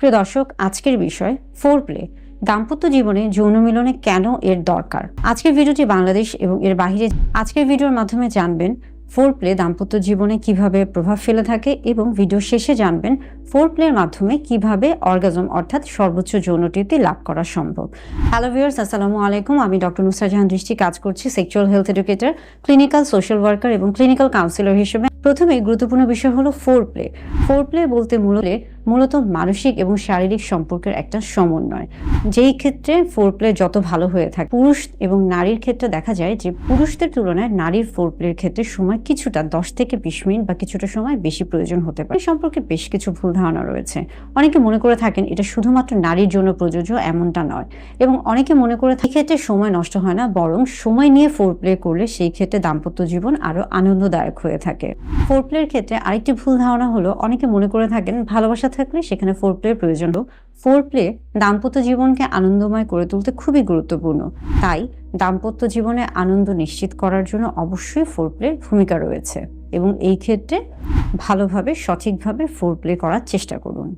প্রিয় দর্শক, আজকের বিষয় ফোর প্লে। দাম্পত্য জীবনে যৌন মিলনে কেন এর দরকার। আজকের ভিডিওটি বাংলাদেশ এবং এর বাইরে। আজকের ভিডিওর মাধ্যমে জানবেন ফোর প্লে দাম্পত্য জীবনে কিভাবে প্রভাব ফেলে থাকে এবং ভিডিও শেষে জানবেন ফোর প্লের মাধ্যমে কিভাবে অর্গাজম অর্থাৎ সর্বোচ্চ যৌন তৃপ্তি লাভ করা সম্ভব। হ্যালো ভিউয়ার্স, আসসালামু আলাইকুম। আমি ডক্টর নুসরাত জাহান দৃষ্টি, কাজ করছি sexual health educator, clinical social worker এবং ক্লিনিক্যাল কাউন্সিলর হিসেবে। প্রথমে গুরুত্বপূর্ণ বিষয় হলো ফোর প্লে। ফোর প্লে বলতে মূলত মানসিক এবং শারীরিক সম্পর্কের একটা সমন্বয়, যেই ক্ষেত্রে ফোর প্লে যত ভালো হয়ে থাকে। পুরুষ এবং নারীর ক্ষেত্রে দেখা যায় যে পুরুষদের তুলনায় নারীর ফোর প্লের ক্ষেত্রে সময় কিছুটা 10 থেকে 20 মিনিট বা কিছুটা সময় বেশি প্রয়োজন হতে পারে। এই সম্পর্কে বেশ কিছু ভুল ধারণা রয়েছে। অনেকে মনে করে থাকেন এটা শুধুমাত্র নারীর জন্য প্রযোজ্য, এমনটা নয়। এবং অনেকে মনে করে থাকে ক্ষেত্রে সময় নষ্ট হয় না, বরং সময় নিয়ে ফোর প্লে করলে সেই ক্ষেত্রে দাম্পত্য জীবন আরো আনন্দদায়ক হয়ে থাকে। ফোর প্লের ক্ষেত্রে আরেকটি ভুল ধারণা হলো, অনেকে মনে করে থাকেন ভালোবাসা থাকলে সেখানে ফোর প্লের প্রয়োজন। ফোর প্লে দাম্পত্য জীবনকে আনন্দময় করে তুলতে খুবই গুরুত্বপূর্ণ। তাই দাম্পত্য জীবনে আনন্দ নিশ্চিত করার জন্য অবশ্যই ফোর প্লের ভূমিকা রয়েছে এবং এই ক্ষেত্রে ভালোভাবে সঠিকভাবে ফোর প্লে করার চেষ্টা করুন।